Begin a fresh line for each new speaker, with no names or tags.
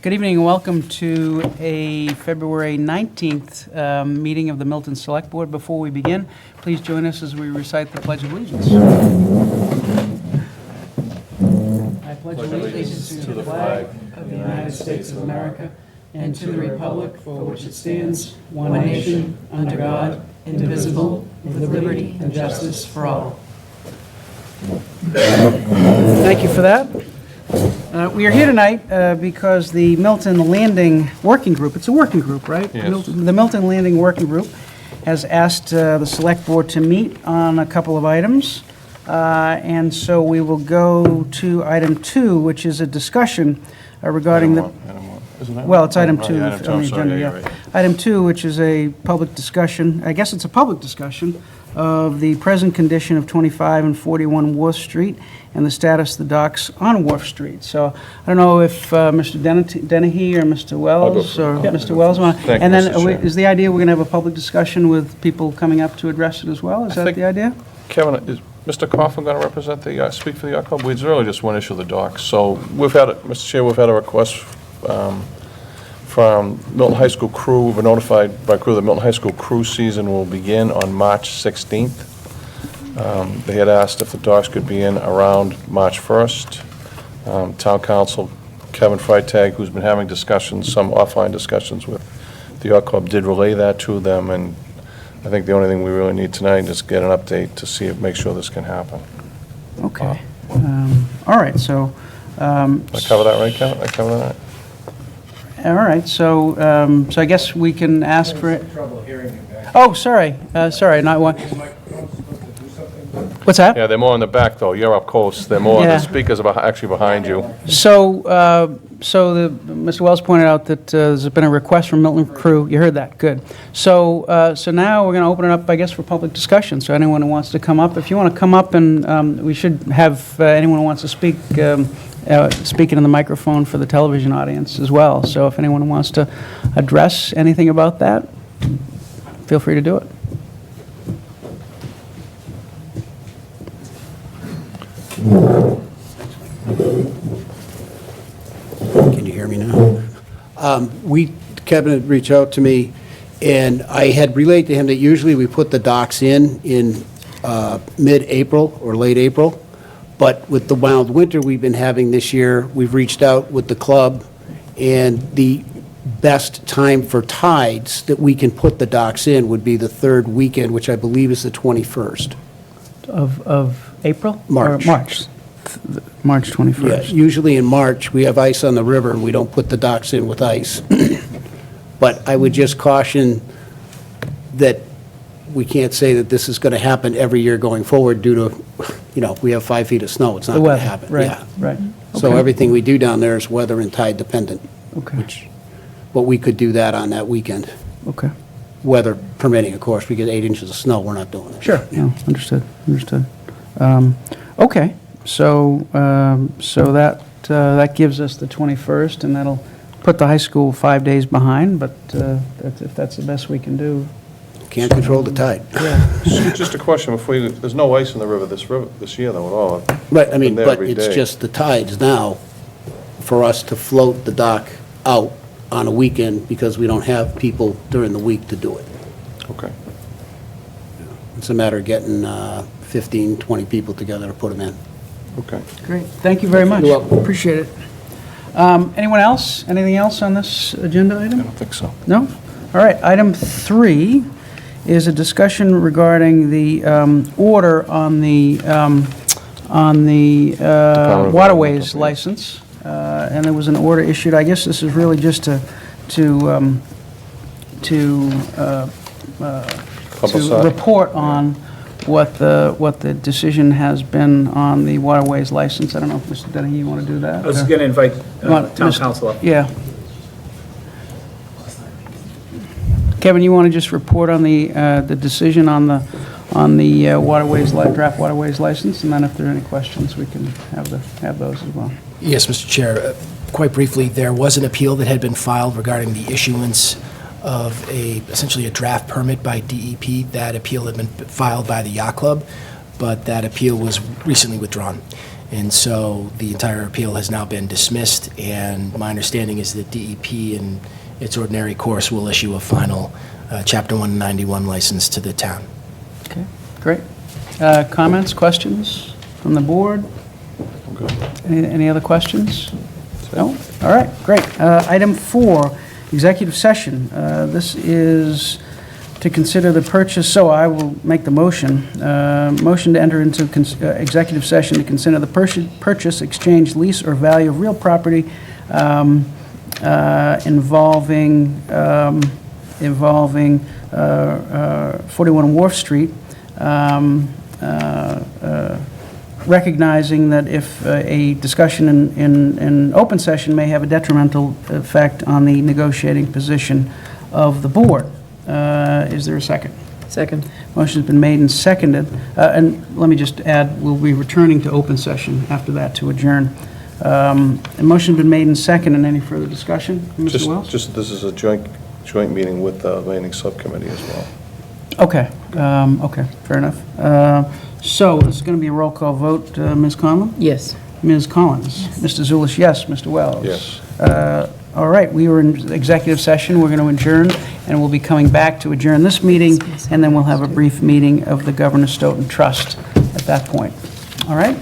Good evening and welcome to a February 19th meeting of the Milton Select Board. Before we begin, please join us as we recite the Pledge of Allegiance. I pledge allegiance to the flag of the United States of America and to the republic for which it stands, one nation, under God, indivisible, with liberty and justice for all. Thank you for that. We are here tonight because the Milton Landing Working Group, it's a working group, right?
Yes.
The Milton Landing Working Group has asked the Select Board to meet on a couple of items. And so we will go to item 2, which is a discussion regarding the... Well, it's item 2 on the agenda, yeah.
Right.
Item 2, which is a public discussion, I guess it's a public discussion, of the present condition of 25 and 41 Wharf Street and the status of the docks on Wharf Street. So I don't know if Mr. Dennehy or Mr. Wells or Mr. Wells want to... And then is the idea we're going to have a public discussion with people coming up to address it as well? Is that the idea?
Kevin, is Mr. Coughlin going to represent the, speak for the yacht club? It's really just one issue of the docks. So we've had, Mr. Chair, we've had a request from Milton High School crew. We're notified by crew that Milton High School crew season will begin on March 16th. They had asked if the docks could be in around March 1st. Town Council Kevin Freitag, who's been having discussions, some offline discussions with the yacht club, did relay that to them, and I think the only thing we really need tonight is get an update to see if, make sure this can happen.
Okay. All right, so...
Did I cover that right, Kevin? I covered that?
All right, so so I guess we can ask for it.
Trouble hearing you back.
Oh, sorry, sorry, not one.
Is my phone supposed to do something?
Yeah,
What's that?
they're more in the back, though. You're up close. They're more,
Yeah.
the speakers are actually behind you.
So, Mr. Wells pointed out that there's been a request from Milton crew. You heard that, good. So, so now we're going to open it up, I guess, for public discussion. So anyone who wants to come up, if you want to come up, and we should have anyone who wants to speak. Speaking in the microphone for the television audience as well. So if anyone wants to address anything about that, feel free to do it.
Can you hear me now? Kevin had reached out to me, and I had relayed to him that usually we put the docks in mid-April or late April. But with the mild winter we've been having this year, we've reached out with the club, and the best time for tides that we can put the docks in would be the third weekend, which I believe is the 21st.
Of April?
March.
Or March. March 21st.
Yeah, usually in March, we have ice on the river, and we don't put the docks in with ice. But I would just caution that we can't say that this is going to happen every year going forward due to, if we have 5 feet of snow, it's not
The
going to
weather,
happen.
right,
Yeah.
right.
So
Okay.
everything we do down there is weather and tide dependent.
Okay.
But we could do that on that weekend,
Okay.
weather permitting, of course. We get 8 inches of snow, we're not doing it.
Sure. No, understood, understood. Okay, so, that gives us the 21st, and that'll put the high school 5 days behind, but if that's the best we can do.
Can't control the tide.
Yeah.
Just a question before you, there's no ice in the river this year, though, at all.
Right, I mean,
Been there
but
every
it's
day.
just the tides now for us to float the dock out on a weekend because we don't have people during the week to do it.
Okay.
It's a matter of getting 15, 20 people together to put them in.
Okay.
Great, thank you very much.
You're welcome.
Appreciate it. Anyone else? Anything else on this agenda
I
item?
don't think so.
No? All right, item 3 is a discussion regarding the order on the
of
waterways
Environmental,
license. And there was an order issued. I guess this is really just to
Publicize.
report on what the decision has been on the waterways license. I don't know if Mr. Dennehy, you want to do that?
I was going to invite
You want-
town
Mr.
council up.
Yeah. Kevin, you want to just report on the decision on the waterways, draft waterways license, and then if there are any questions, we can have those as well.
Yes, Mr. Chair. Quite briefly, there was an appeal that had been filed regarding the issuance of essentially a draft permit by DEP. That appeal had been filed by the yacht club, but that appeal was recently withdrawn. And so the entire appeal has now been dismissed, and my understanding is that DEP in its ordinary course will issue a final Chapter 191 license to the town.
Okay, great. Comments, questions from the board?
I'm good.
Any other questions? No? All right, great. Item 4, executive session. This is to consider the purchase, so I will make the motion. Motion to enter into executive session to consider the purchase, exchange, lease, or value of real property involving 41 Wharf Street, recognizing that if a discussion in open session may have a detrimental effect on the negotiating position of the board. Is there a second?
Second.
Motion's been made and seconded. And let me just add, we'll be returning to open session after that to adjourn. A motion's been made and seconded. Any further discussion? Mr. Wells?
Just, this is a joint meeting with the landing subcommittee as well.
Okay, okay, fair enough. So this is going to be a roll call vote. Ms. Conlon?
Yes.
Ms. Collins? Mr. Zulish, yes. Mr. Wells?
Yes.
All right, we were in executive session. We're going to adjourn, and we'll be coming back to adjourn this meeting, and then we'll have a brief meeting of the Governor Stoughton Trust at that point. All right?